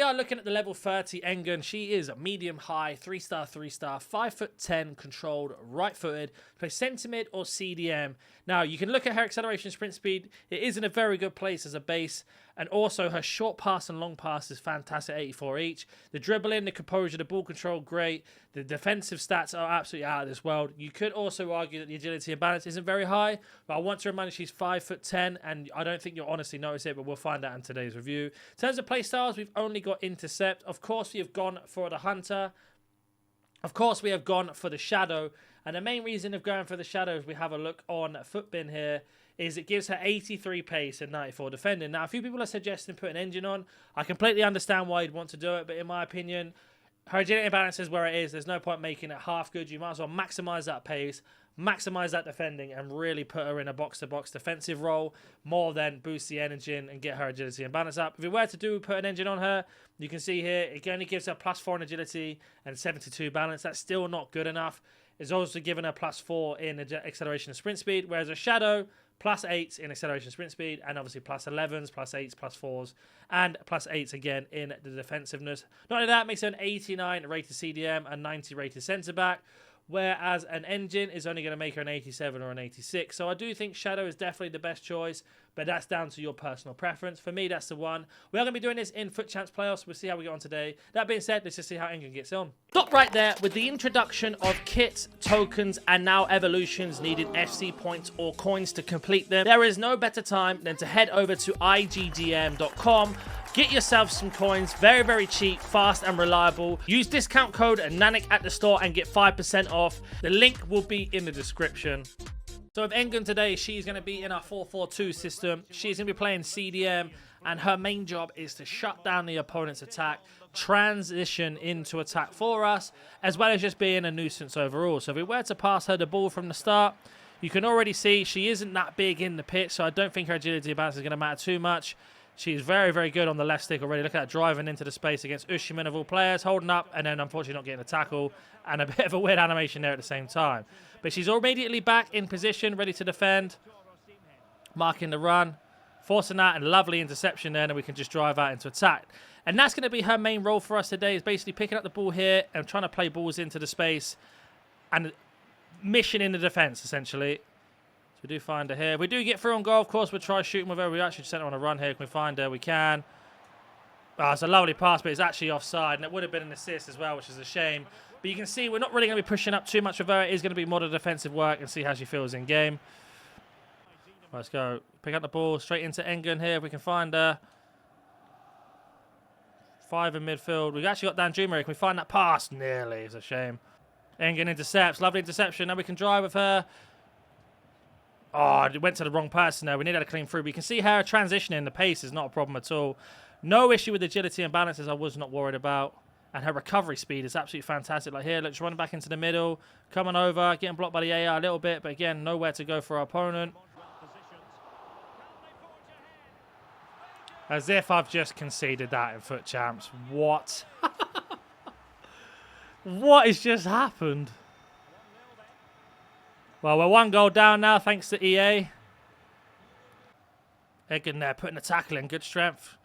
we are looking at the level 30 Engen. She is a medium high, 3-star, 3-star, 5'10", controlled, right-footed, plays centre mid or CDM. Now, you can look at her acceleration sprint speed. It is in a very good place as a base. And also, her short pass and long pass is fantastic, 84 each. The dribbling, the composure, the ball control, great. The defensive stats are absolutely out of this world. You could also argue that the agility and balance isn't very high, but I want to remind you she's 5'10", and I don't think you'll honestly notice it, but we'll find out in today's review. In terms of play styles, we've only got intercept. Of course, we have gone for the hunter. Of course, we have gone for the shadow. And the main reason of going for the shadow, if we have a look on Footbin here, is it gives her 83 pace and 94 defending. Now, a few people are suggesting putting Engen on. I completely understand why you'd want to do it, but in my opinion, her agility and balance is where it is. There's no point making it half good. You might as well maximize that pace, maximize that defending, and really put her in a box-to-box defensive role more than boost the energy and get her agility and balance up. If we were to put an Engen on her, you can see here, it only gives her +4 in agility and 72 balance. That's still not good enough. It's also given her +4 in acceleration and sprint speed, whereas a shadow, +8 in acceleration sprint speed, and obviously +11s, +8s, +4s, and +8s again in the defensiveness. Not only that, makes her an 89 rated CDM and 90 rated centre back, whereas an Engen is only going to make her an 87 or an 86. So I do think Shadow is definitely the best choice, but that's down to your personal preference. For me, that's the one. We are going to be doing this in Foot Champs playoffs. We'll see how we get on today. That being said, let's just see how Engen gets on. Stop right there with the introduction of kits, tokens, and now evolutions needing FC points or coins to complete them. There is no better time than to head over to IGDM.com. Get yourself some coins, very, very cheap, fast and reliable. Use discount code NANIC at the store and get 5% off. The link will be in the description. So with Engen today, she's going to be in our 4-4-2 system. She's going to be playing CDM, and her main job is to shut down the opponent's attack, transition into attack for us, as well as just being a nuisance overall. So if we were to pass her the ball from the start, you can already see she isn't that big in the pitch, so I don't think her agility and balance is going to matter too much. She's very, very good on the left stick already. Look at that, driving into the space against Ushiman of all players, holding up, and then unfortunately not getting a tackle, and a bit of a weird animation there at the same time. But she's immediately back in position, ready to defend, marking the run, forcing that, and lovely interception there, and we can just drive out into attack. And that's going to be her main role for us today, is basically picking up the ball here and trying to play balls into the space and mission in the defence, essentially. We do find her here. We do get through on goal, of course. We'll try shooting with her. We actually sent her on a run here. Can we find her? We can. Oh, it's a lovely pass, but it's actually offside. And it would have been an assist as well, which is a shame. But you can see we're not really going to be pushing up too much with her. It is going to be more the defensive work and see how she feels in game. Let's go. Pick up the ball straight into Engen here if we can find her. 5 in midfield. We've actually got Danjuma here. Can we find that pass? Nearly. It's a shame. Engen intercepts. Lovely interception. Now we can drive with her. Oh, it went to the wrong person there. We need her to clean through. But you can see her transitioning. The pace is not a problem at all. No issue with agility and balance, as I was not worried about. And her recovery speed is absolutely fantastic. Like here, let's run back into the middle. Coming over, getting blocked by the AR a little bit. But again, nowhere to go for our opponent. As if I've just conceded that in Foot Champs. What? What has just happened? Well, we're 1 goal down now, thanks to EA. Engen there, putting the tackle in, good strength.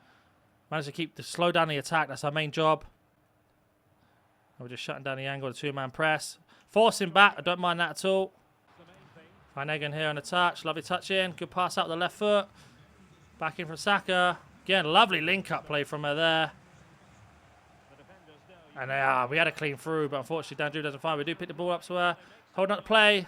Managed to slow down the attack, that's our main job. We're just shutting down the angle, the 2-man press. Forcing back, I don't mind that at all. Find Engen here on the touch, lovely touch in, good pass out the left foot. Back in from Saka. Again, lovely link-up play from her there. And we had a clean through, but unfortunately Danjuma doesn't find. We do pick the ball up to her, holding up the play.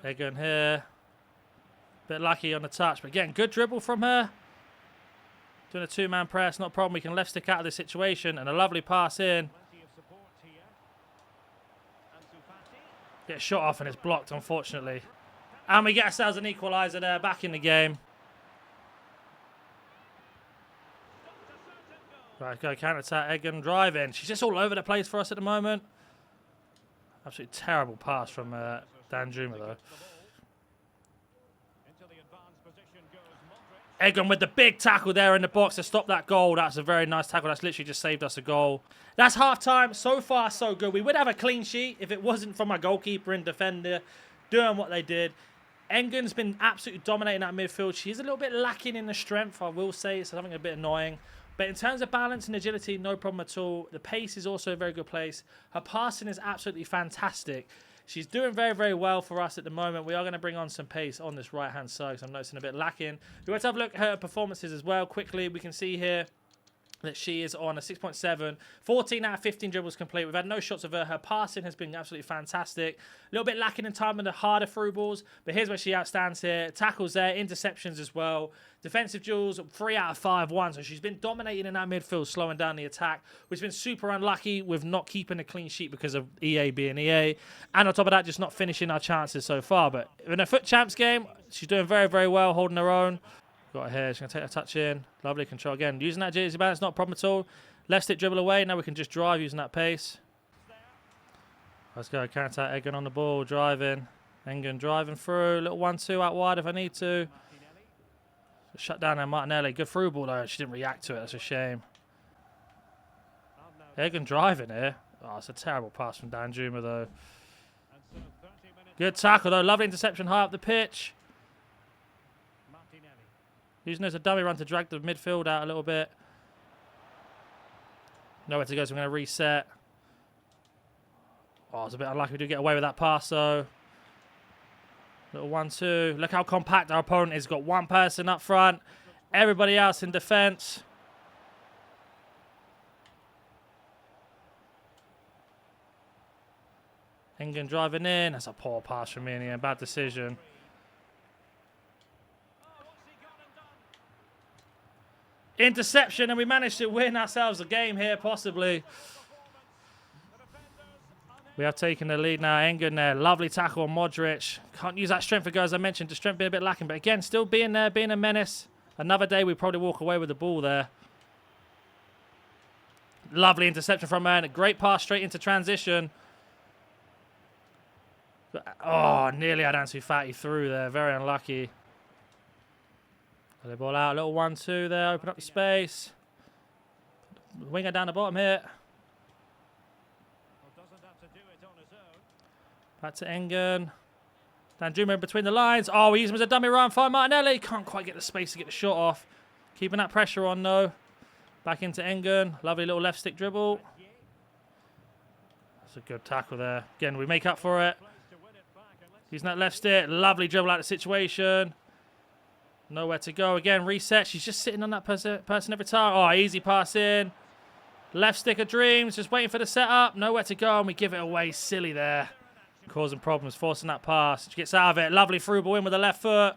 Engen here. Bit lucky on the touch, but again, good dribble from her. Doing a 2-man press, not a problem. We can left stick out of this situation, and a lovely pass in. Get shot off, and it's blocked, unfortunately. And we get ourselves an equaliser there, back in the game. Right, go counter-attack, Engen driving. She's just all over the place for us at the moment. Absolutely terrible pass from Danjuma, though. Engen with the big tackle there in the box to stop that goal. That's a very nice tackle. That's literally just saved us a goal. That's half-time. So far, so good. We would have a clean sheet if it wasn't from our goalkeeper and defender doing what they did. Engen's been absolutely dominating that midfield. She's a little bit lacking in the strength, I will say. It's something a bit annoying. But in terms of balance and agility, no problem at all. The pace is also a very good place. Her passing is absolutely fantastic. She's doing very, very well for us at the moment. We are going to bring on some pace on this right-hand side because I'm noticing a bit lacking. We want to have a look at her performances as well. Quickly, we can see here that she is on a 6.7, 14 out of 15 dribbles complete. We've had no shots of her. Her passing has been absolutely fantastic. A little bit lacking in time on the harder through balls, but here's where she outstands here. Tackles there, interceptions as well. Defensive duels, 3 out of 5 won. So she's been dominating in that midfield, slowing down the attack, which has been super unlucky with not keeping a clean sheet because of EA being EA. And on top of that, just not finishing our chances so far. But in a FUT Champs game, she's doing very, very well, holding her own. Got her here. She's going to take a touch in. Lovely control again. Using that agility balance, not a problem at all. Left stick dribble away. Now we can just drive using that pace. Let's go. Counter Engen on the ball. Driving. Engen driving through. Little 1-2 out wide if I need to. Shut down there, Martinelli. Good through ball though. She didn't react to it. That's a shame. Engen driving here. Oh, it's a terrible pass from Danjuma though. Good tackle though. Lovely interception high up the pitch. Using it as a dummy run to drag the midfield out a little bit. Nowhere to go, so I'm going to reset. Oh, it's a bit unlucky we do get away with that pass, though. Little 1-2. Look how compact our opponent is. Got one person up front. Everybody else in defence. Engen driving in. That's a poor pass from me in the end. Bad decision. Interception, and we managed to win ourselves a game here, possibly. We have taken the lead now. Engen there. Lovely tackle on Modric. Can't use that strength ago, as I mentioned. The strength being a bit lacking. But again, still being there, being a menace. Another day, we probably walk away with the ball there. Lovely interception from her. And a great pass straight into transition. Oh, nearly had Ansu Fati through there. Very unlucky. The ball out, a little 1-2 there, open up the space. Winger down the bottom here. Back to Engen. Danjuma in between the lines. Oh, we use him as a dummy run. Fine, Martinelli. Can't quite get the space to get the shot off. Keeping that pressure on though. Back into Engen. Lovely little left stick dribble. That's a good tackle there. Again, we make up for it. Using that left stick. Lovely dribble out of the situation. Nowhere to go. Again, reset. She's just sitting on that person every time. Oh, easy pass in. Left stick of dreams. Just waiting for the setup. Nowhere to go. And we give it away. Silly there. Causing problems. Forcing that pass. She gets out of it. Lovely through ball in with the left foot.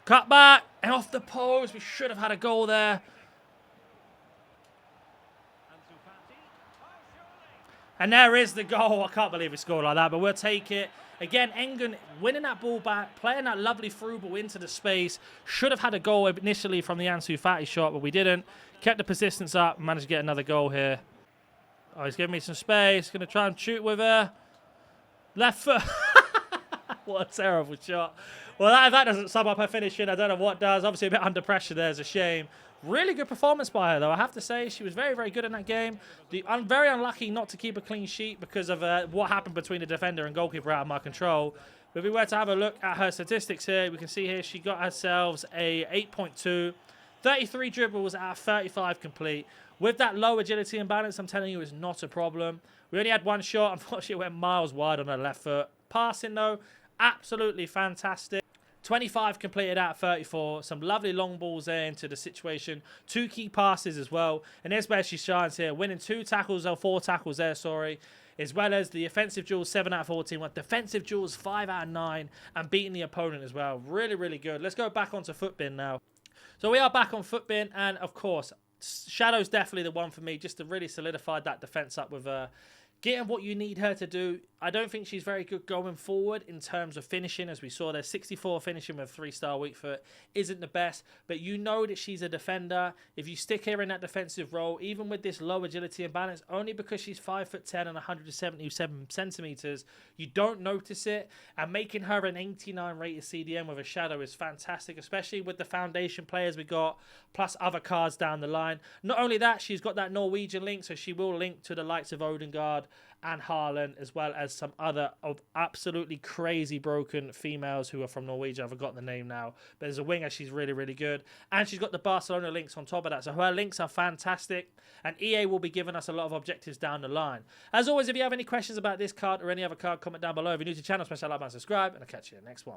Cut back. And off the post. We should have had a goal there. And there is the goal. I can't believe we scored like that. But we'll take it. Again, Engen winning that ball back, playing that lovely through ball into the space. Should have had a goal initially from the Ansu Fati shot, but we didn't. Kept the persistence up, managed to get another goal here. Oh, he's giving me some space. Going to try and shoot with her. Left foot. What a terrible shot. Well, that doesn't sum up her finishing. I don't know what does. Obviously, a bit under pressure there is a shame. Really good performance by her, though. I have to say, she was very, very good in that game. I'm very unlucky not to keep a clean sheet because of what happened between the defender and goalkeeper out of my control. But if we were to have a look at her statistics here, we can see here she got herself a 8.2, 33 dribbles out of 35 complete. With that low agility and balance, I'm telling you, it's not a problem. We only had one shot. Unfortunately, it went miles wide on her left foot. Passing, though, absolutely fantastic. 25 completed out of 34. Some lovely long balls there into the situation. 2 key passes as well. And there's where she shines here. Winning 4 tackles there, sorry. As well as the offensive duels, 7 out of 14. Defensive duels, 5 out of 9. And beating the opponent as well. Really, really good. Let's go back onto FUTBin now. So we are back on FUTBin. And, of course, Shadow's definitely the one for me. Just to really solidify that defense up with getting what you need her to do. I don't think she's very good going forward in terms of finishing. As we saw there, 64 finishing with 3-star weak foot isn't the best, but you know that she's a defender. If you stick her in that defensive role, even with this low agility and balance, only because she's 5'10" and 177 centimeters, you don't notice it. And making her an 89 rated CDM with a shadow is fantastic, especially with the foundation players we got, plus other cards down the line. Not only that, she's got that Norwegian link, so she will link to the likes of Odegaard and Haaland, as well as some other of absolutely crazy broken females who are from Norwegian. I've forgotten the name now, but as a winger, she's really, really good. And she's got the Barcelona links on top of that, so her links are fantastic, and EA will be giving us a lot of objectives down the line. As always, if you have any questions about this card or any other card, comment down below. If you're new to the channel, smash that like button, subscribe, and I'll catch you in the next one.